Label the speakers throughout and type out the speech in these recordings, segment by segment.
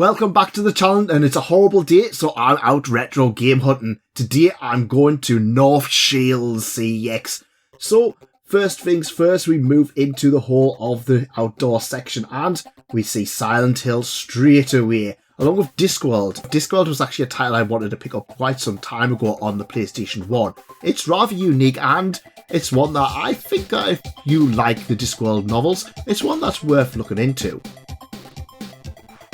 Speaker 1: Welcome back to the channel, and it's a horrible day, so I'm out retro game hunting. Today I'm going to North Shields CEX. So first things first, we move into the whole of the outdoor section and we see Silent Hill straight away, along with Discworld. Discworld was actually a title I wanted to pick up quite some time ago on the PlayStation 1. It's rather unique and it's one that I think that if you like the Discworld novels, it's one that's worth looking into.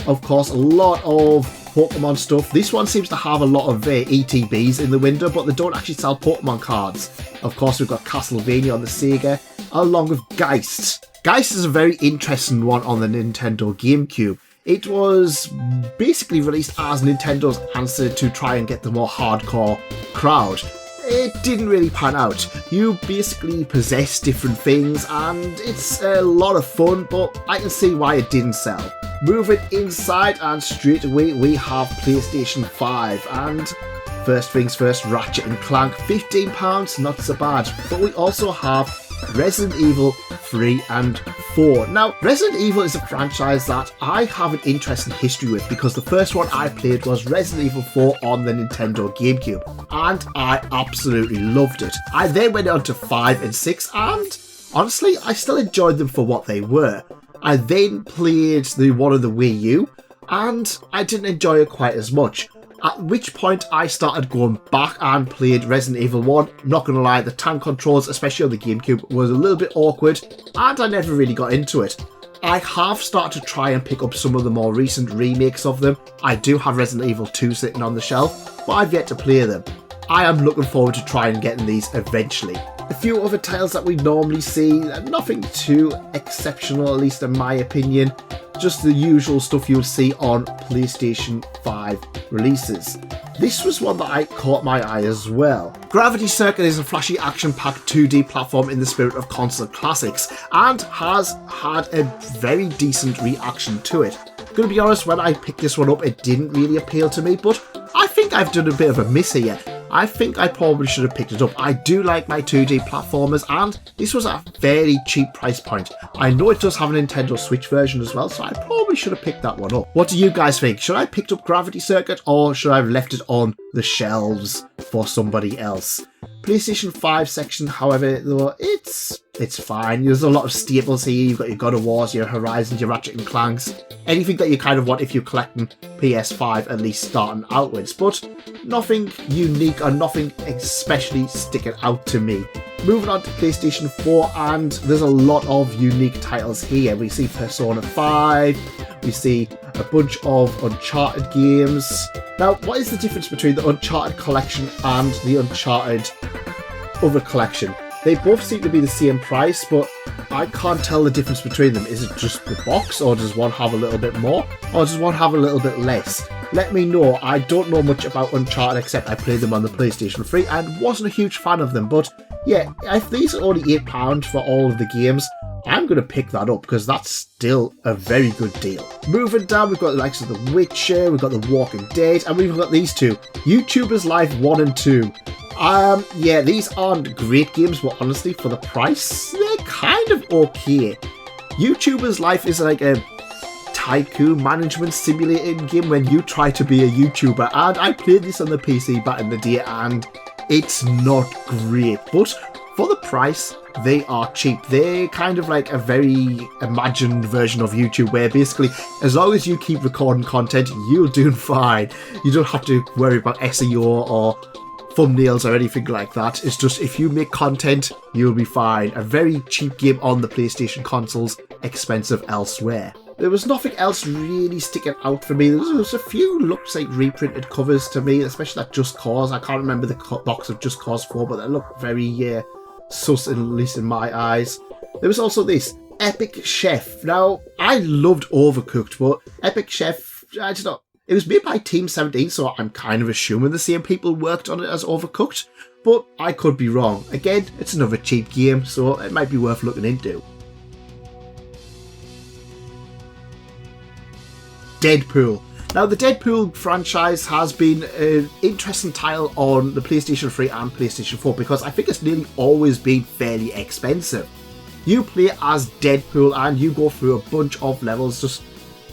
Speaker 1: Of course, a lot of Pokemon stuff. This one seems to have a lot of ETBs in the window, but they don't actually sell Pokemon cards. Of course, we've got Castlevania on the Sega, along with Geist. Geist is a very interesting one on the Nintendo GameCube. It was basically released as Nintendo's answer to try and get the more hardcore crowd. It didn't really pan out. You basically possess different things and it's a lot of fun, but I can see why it didn't sell. Moving inside and straight away we have PlayStation 5 and first things first, Ratchet & Clank, £15, not so bad. But we also have Resident Evil 3 and 4. Now, Resident Evil is a franchise that I have an interesting history with because the first one I played was Resident Evil 4 on the Nintendo GameCube and I absolutely loved it. I then went on to 5 and 6 and honestly, I still enjoyed them for what they were. I then played the one on the Wii U and I didn't enjoy it quite as much. At which point I started going back and played Resident Evil 1. Not gonna lie, the tank controls, especially on the GameCube, was a little bit awkward and I never really got into it. I have started to try and pick up some of the more recent remakes of them. I do have Resident Evil 2 sitting on the shelf, but I've yet to play them. I am looking forward to trying getting these eventually. A few other titles that we normally see, nothing too exceptional, at least in my opinion. Just the usual stuff you'll see on PlayStation 5 releases. This was one that caught my eye as well. Gravity Circuit is a flashy action-packed 2D platform in the spirit of console classics and has had a very decent reaction to it. Gonna be honest, when I picked this one up it didn't really appeal to me, but I think I've done a bit of a miss here. I think I probably should have picked it up. I do like my 2D platformers and this was a very cheap price point. I know it does have a Nintendo Switch version as well, so I probably should have picked that one up. What do you guys think? Should I have picked up Gravity Circuit or should I have left it on the shelves for somebody else? PlayStation 5 section, however, though, it's fine. There's a lot of staples here. You've got your God of Wars, your Horizons, your Ratchet & Clanks. Anything that you kind of want if you're collecting PS5, at least starting outwards. But nothing unique or nothing especially sticking out to me. Moving on to PlayStation 4, and there's a lot of unique titles here. We see Persona 5, we see a bunch of Uncharted games. Now, what is the difference between the Uncharted collection and the Uncharted other collection? They both seem to be the same price, but I can't tell the difference between them. Is it just the box, or does one have a little bit more, or does one have a little bit less? Let me know. I don't know much about Uncharted except I played them on the PlayStation 3 and wasn't a huge fan of them. But yeah, if these are only £8 for all of the games, I'm going to pick that up because that's still a very good deal. Moving down, we've got the likes of The Witcher, we've got The Walking Dead, and we've got these two, YouTubers Life 1 and 2. Yeah, these aren't great games, but honestly, for the price, they're kind of okay. YouTuber's Life is like a tycoon management simulating game when you try to be a YouTuber, and I played this on the PC back in the day, and it's not great, but for the price, they are cheap. They're kind of like a very imagined version of YouTube where basically, as long as you keep recording content, you're doing fine. You don't have to worry about SEO or thumbnails or anything like that. It's just if you make content, you'll be fine. A very cheap game on the PlayStation consoles, expensive elsewhere. There was nothing else really sticking out for me. There was a few looks like reprinted covers to me, especially that Just Cause. I can't remember the box of Just Cause 4, but they look very sus, at least in my eyes. There was also this Epic Chef. Now, I loved Overcooked, but Epic Chef, I don't know. It was made by Team 17, so I'm kind of assuming the same people worked on it as Overcooked, but I could be wrong. Again, it's another cheap game, so it might be worth looking into. Deadpool. Now, the Deadpool franchise has been an interesting title on the PlayStation 3 and PlayStation 4 because I think it's nearly always been fairly expensive. You play as Deadpool and you go through a bunch of levels just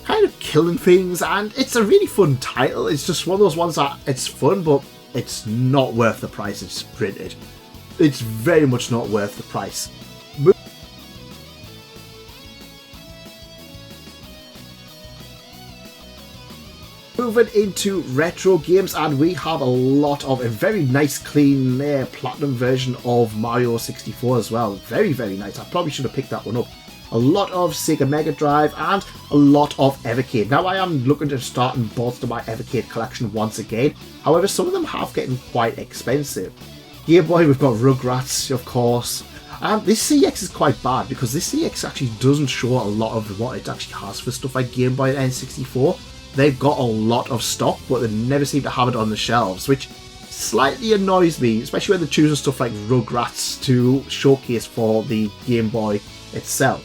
Speaker 1: kind of killing things, and it's a really fun title. It's just one of those ones that it's fun, but it's not worth the price it's printed. It's very much not worth the price. Moving into retro games, and we have a lot of a very nice clean platinum version of Mario 64 as well. Very, very nice. I probably should have picked that one up. A lot of Sega Mega Drive and a lot of Evercade. Now I am looking to start and bolster my Evercade collection once again. However, some of them have getting quite expensive. Game Boy, we've got Rugrats, of course. And this CEX is quite bad because this CEX actually doesn't show a lot of what it actually has for stuff like Game Boy and N64. They've got a lot of stock, but they never seem to have it on the shelves, which slightly annoys me, especially when they're choosing stuff like Rugrats to showcase for the Game Boy itself.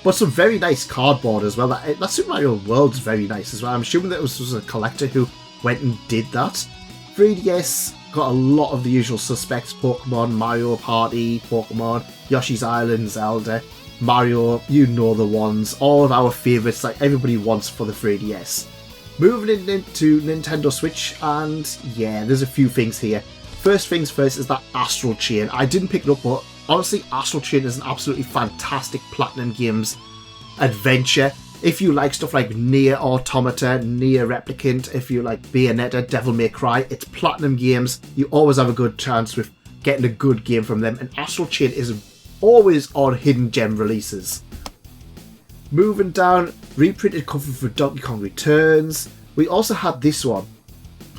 Speaker 1: But some very nice cardboard as well. That Super Mario World's very nice as well. I'm assuming that it was a collector who went and did that. 3DS got a lot of the usual suspects: Pokemon, Mario Party, Pokemon, Yoshi's Island, Zelda, Mario, you know the ones, all of our favourites that everybody wants for the 3DS. Moving into Nintendo Switch, and yeah, there's a few things here. First things first is that Astral Chain. I didn't pick it up, but honestly, Astral Chain is an absolutely fantastic Platinum Games adventure. If you like stuff like Nier Automata, Nier Replicant, if you like Bayonetta, Devil May Cry, it's Platinum Games. You always have a good chance with getting a good game from them, and Astral Chain is always on hidden gem releases. Moving down, reprinted cover for Donkey Kong Returns. We also had this one,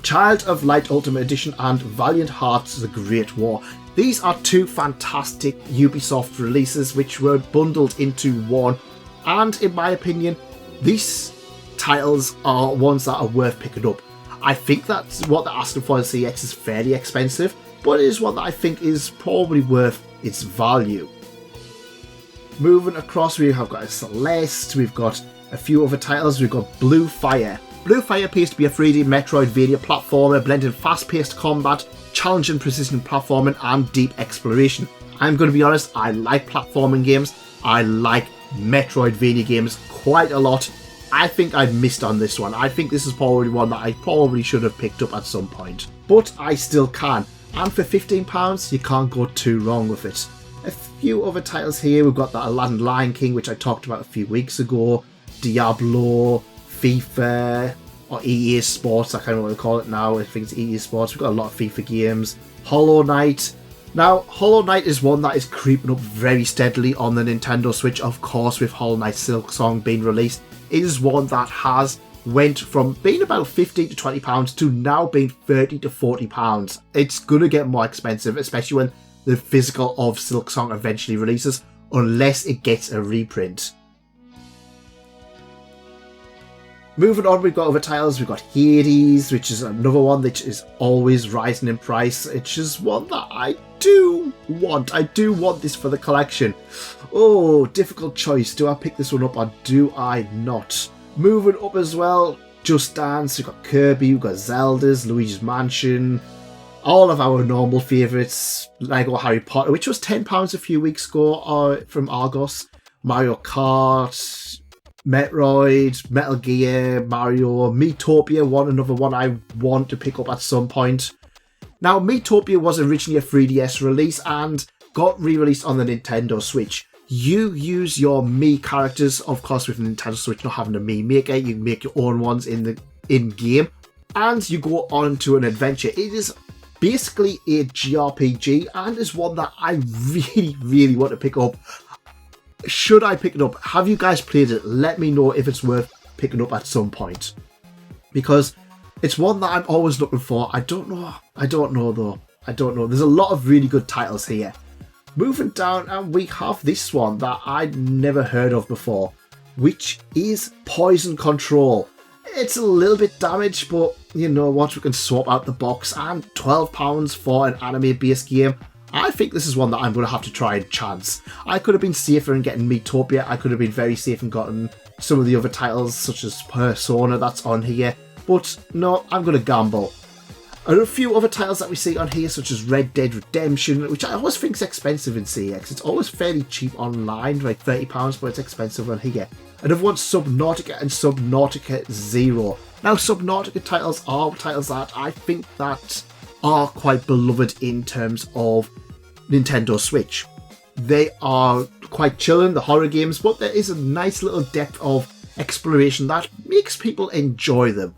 Speaker 1: Child of Light Ultimate Edition and Valiant Hearts The Great War. These are two fantastic Ubisoft releases which were bundled into one, and in my opinion, these titles are ones that are worth picking up. I think that's what they're asking for in CEX is fairly expensive, but it is one that I think is probably worth its value. Moving across, we have got a Celeste, we've got a few other titles, we've got Blue Fire. Blue Fire appears to be a 3D Metroidvania platformer blending fast-paced combat, challenging precision platforming and deep exploration. I'm going to be honest, I like platforming games, I like Metroidvania games quite a lot. I think I missed on this one. I think this is probably one that I probably should have picked up at some point, but I still can. And for £15, you can't go too wrong with it. A few other titles here. We've got that Aladdin Lion King, which I talked about a few weeks ago. Diablo, FIFA, or EA Sports, I can't remember what they call it now. I think it's EA Sports. We've got a lot of FIFA games. Hollow Knight. Now, Hollow Knight is one that is creeping up very steadily on the Nintendo Switch. Of course, with Hollow Knight Silksong being released, it is one that has went from being about £15 to £20 to now being £30 to £40. It's going to get more expensive, especially when the physical of Silksong eventually releases, unless it gets a reprint. Moving on, we've got other titles. We've got Hades, which is another one that is always rising in price. It's just one that I do want. I do want this for the collection. Oh, difficult choice. Do I pick this one up or do I not? Moving up as well, Just Dance, we've got Kirby, we've got Zelda's, Luigi's Mansion, all of our normal favourites, Lego Harry Potter, which was £10 a few weeks ago from Argos, Mario Kart, Metroid, Metal Gear, Mario, Miitopia, another one I want to pick up at some point. Now, Miitopia was originally a 3DS release and got re-released on the Nintendo Switch. You use your Mii characters, of course with Nintendo Switch not having a Mii Maker, you can make your own ones in-game, and you go on to an adventure. It is basically a JRPG and is one that I really, really want to pick up. Should I pick it up? Have you guys played it? Let me know if it's worth picking up at some point, because it's one that I'm always looking for. I don't know though. There's a lot of really good titles here. Moving down, and we have this one that I'd never heard of before, which is Poison Control. It's a little bit damaged, but you know what, we can swap out the box, and £12 for an anime-based game. I think this is one that I'm going to have to try and chance. I could have been safer in getting Miitopia, I could have been very safe in getting some of the other titles, such as Persona that's on here, but no, I'm going to gamble. And a few other titles that we see on here, such as Red Dead Redemption, which I always think is expensive in CEX. It's always fairly cheap online, like £30, but it's expensive on here. Another one's Subnautica and Subnautica Zero. Now, Subnautica titles are titles that I think that are quite beloved in terms of Nintendo Switch. They are quite chilling, the horror games, but there is a nice little depth of exploration that makes people enjoy them.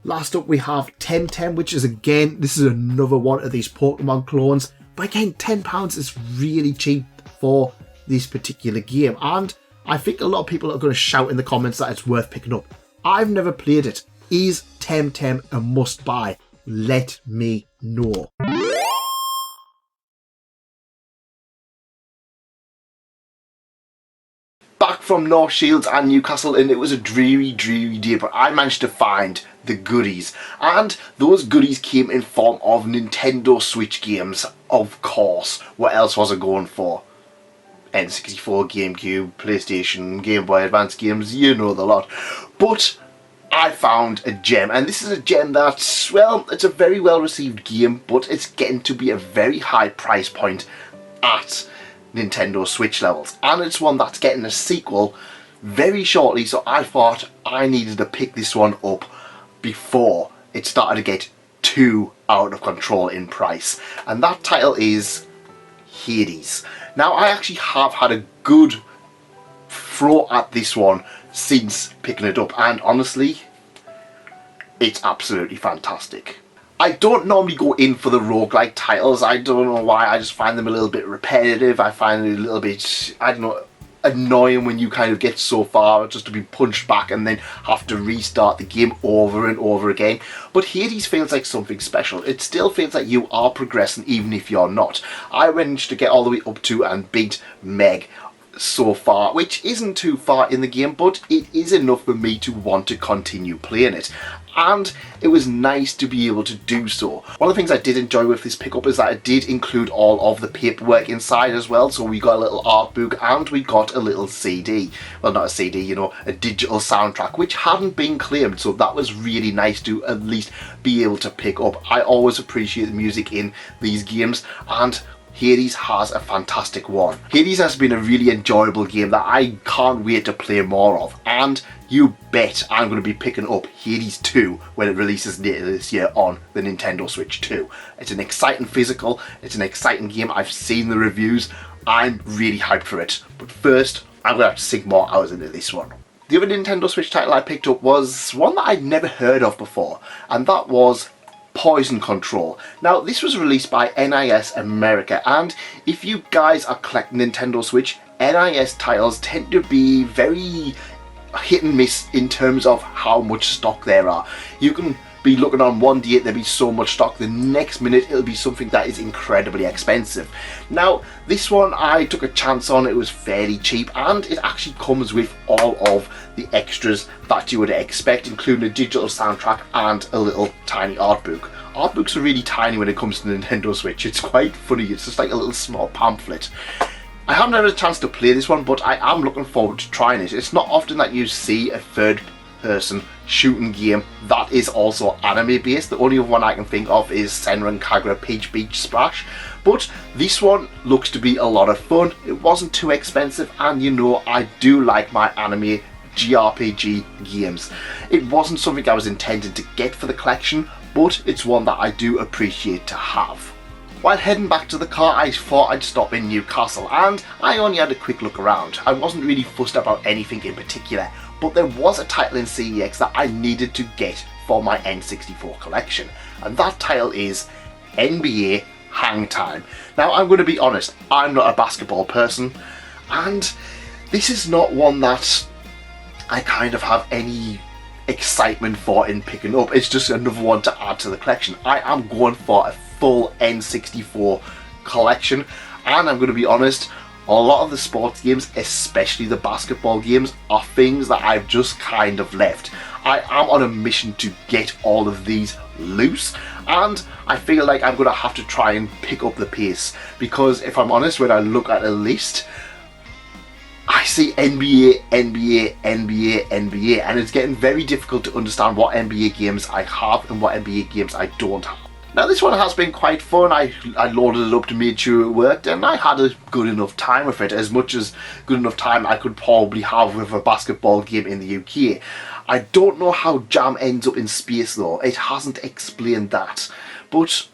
Speaker 1: Last up we have Temtem, which is again, this is another one of these Pokemon clones. But again, £10 is really cheap for this particular game. And I think a lot of people are going to shout in the comments that it's worth picking up. I've never played it. Is Temtem a must buy? Let me know. Back from North Shields and Newcastle, and it was a dreary day, but I managed to find the goodies, and those goodies came in form of Nintendo Switch games, of course. What else was I going for? N64, GameCube, PlayStation, Game Boy Advance games, you know the lot. But I found a gem, and this is a gem that's, well, it's a very well received game, but it's getting to be a very high price point at Nintendo Switch levels, and it's one that's getting a sequel very shortly, so I thought I needed to pick this one up before it started to get too out of control in price, and that title is Hades. Now, I actually have had a good throw at this one since picking it up, and honestly, it's absolutely fantastic. I don't normally go in for the roguelike titles. I don't know why. I just find them a little bit repetitive. I find it a little bit, I don't know, annoying when you kind of get so far just to be punched back and then have to restart the game over and over again. But Hades feels like something special. It still feels like you are progressing even if you're not. I managed to get all the way up to and beat Meg so far, which isn't too far in the game, but it is enough for me to want to continue playing it. And it was nice to be able to do so. One of the things I did enjoy with this pickup is that it did include all of the paperwork inside as well. So we got a little art book and we got a little CD. Well, not a CD, you know, a digital soundtrack, which hadn't been claimed. So that was really nice to at least be able to pick up. I always appreciate the music in these games, and Hades has a fantastic one. Hades has been a really enjoyable game that I can't wait to play more of, and you bet I'm going to be picking up Hades 2 when it releases later this year on the Nintendo Switch 2. It's an exciting physical, it's an exciting game. I've seen the reviews, I'm really hyped for it. But first, I'm going to have to sink more hours into this one. The other Nintendo Switch title I picked up was one that I'd never heard of before, and that was Poison Control. Now, this was released by NIS America, and if you guys are collecting Nintendo Switch, NIS titles tend to be very hit and miss in terms of how much stock there are. You can be looking on one day, there'll be so much stock, the next minute it'll be something that is incredibly expensive. Now, this one I took a chance on. It was fairly cheap, and it actually comes with all of the extras that you would expect, including a digital soundtrack and a little tiny art book. Art books are really tiny when it comes to Nintendo Switch. It's quite funny, it's just like a little small pamphlet. I haven't had a chance to play this one, but I am looking forward to trying it. It's not often that you see a third-person shooting game that is also anime based. The only one I can think of is Senran Kagura Peach Beach Splash, but this one looks to be a lot of fun. It wasn't too expensive, and you know I do like my anime JRPG games. It wasn't something I was intended to get for the collection, but it's one that I do appreciate to have. While heading back to the car, I thought I'd stop in Newcastle, and I only had a quick look around. I wasn't really fussed about anything in particular, but there was a title in CEX that I needed to get for my N64 collection, and that title is NBA Hang Time. Now, I'm going to be honest, I'm not a basketball person, and this is not one that I kind of have any excitement for in picking up. It's just another one to add to the collection. I am going for a full N64 collection, and I'm going to be honest, a lot of the sports games, especially the basketball games, are things that I've just kind of left. I am on a mission to get all of these loose, and I feel like I'm going to have to try and pick up the pace, because if I'm honest, when I look at a list, I see NBA, NBA, NBA, NBA, and it's getting very difficult to understand what NBA games I have and what NBA games I don't have. Now this one has been quite fun. I loaded it up to make sure it worked, and I had a good enough time with it, as much as good enough time I could probably have with a basketball game in the UK. I don't know how jam ends up in space though. It hasn't explained that, but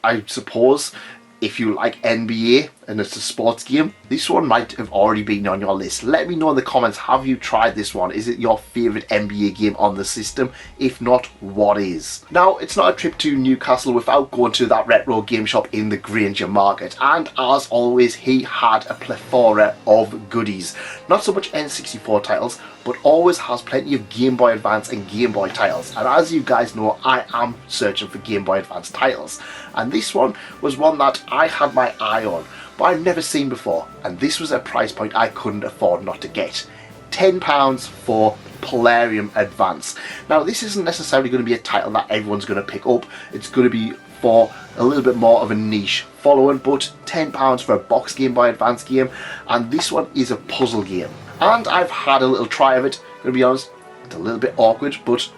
Speaker 1: I suppose if you like NBA and it's a sports game, this one might have already been on your list. Let me know in the comments, have you tried this one? Is it your favourite NBA game on the system? If not, what is? Now, it's not a trip to Newcastle without going to that retro game shop in the Granger Market, and as always, he had a plethora of goodies. Not so much N64 titles, but always has plenty of Game Boy Advance and Game Boy titles. And as you guys know, I am searching for Game Boy Advance titles. And this one was one that I had my eye on, but I've never seen before. And this was a price point I couldn't afford not to get. £10 for Polarium Advance. Now, this isn't necessarily going to be a title that everyone's going to pick up. It's going to be for a little bit more of a niche following, but £10 for a box Game Boy Advance game. And this one is a puzzle game. And I've had a little try of it. Gonna be honest, it's a little bit awkward, but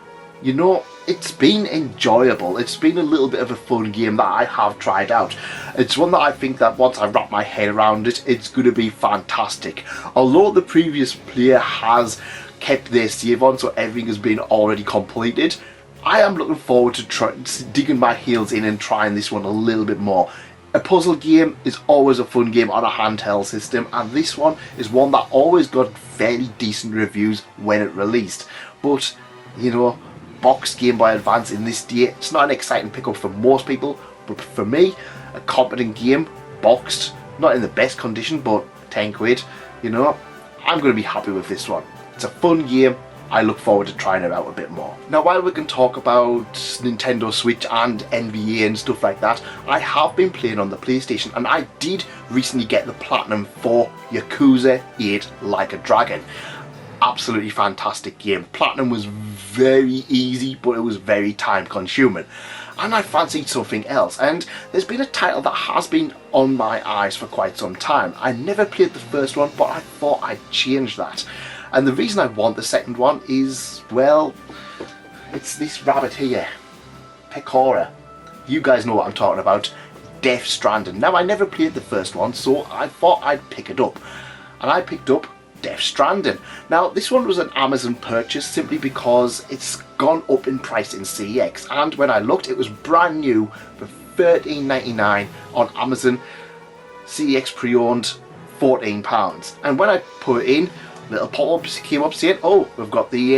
Speaker 1: you know, it's been enjoyable. It's been a little bit of a fun game that I have tried out. It's one that I think that once I wrap my head around it, it's gonna be fantastic. Although the previous player has kept their save on, so everything has been already completed, I am looking forward to digging my heels in and trying this one a little bit more. A puzzle game is always a fun game on a handheld system, and this one is one that always got fairly decent reviews when it released. But, you know, boxed Game Boy Advance in this day, it's not an exciting pickup for most people, but for me, a competent game, boxed, not in the best condition, but 10 quid, you know, I'm going to be happy with this one. It's a fun game. I look forward to trying it out a bit more. Now, while we can talk about Nintendo Switch and NBA and stuff like that, I have been playing on the PlayStation, and I did recently get the Platinum for Yakuza 8 Like a Dragon. Absolutely fantastic game. Platinum was very easy, but it was very time consuming. And I fancied something else, and there's been a title that has been on my eyes for quite some time. I never played the first one, but I thought I'd change that. And the reason I want the second one is, well, it's this rabbit here, Pecora. You guys know what I'm talking about, Death Stranding. Now, I never played the first one, so I thought I'd pick it up. And I picked up Death Stranding. Now, this one was an Amazon purchase simply because it's gone up in price in CEX. And when I looked, it was brand new for £13.99 on Amazon, CEX pre-owned £14. And when I put it in, little pop-ups came up saying, oh, we've got the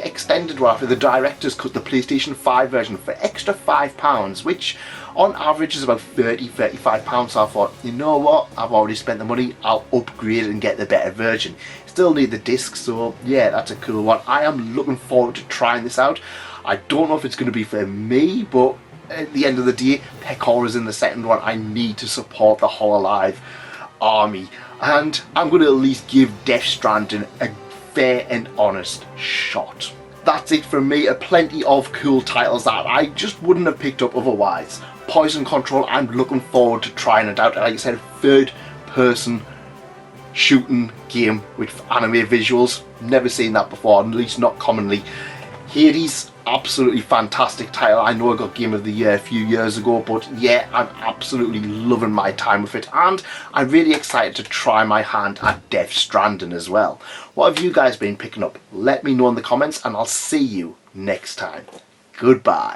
Speaker 1: extended one for the director's cut, the PlayStation 5 version for extra £5, which on average is about £30–35. So I thought, you know what, I've already spent the money, I'll upgrade and get the better version. Still need the disc, so yeah, that's a cool one. I am looking forward to trying this out. I don't know if it's going to be for me, but at the end of the day, Pecora's in the second one. I need to support the Hololive army, and I'm going to at least give Death Stranding a fair and honest shot. That's it from me. Plenty of cool titles that I just wouldn't have picked up otherwise. Poison Control, I'm looking forward to trying it out. Like I said, third person shooting game with anime visuals. Never seen that before, at least not commonly. Hades, absolutely fantastic title. I know I got Game of the Year a few years ago, but yeah, I'm absolutely loving my time with it, and I'm really excited to try my hand at Death Stranding as well. What have you guys been picking up? Let me know in the comments, and I'll see you next time. Goodbye.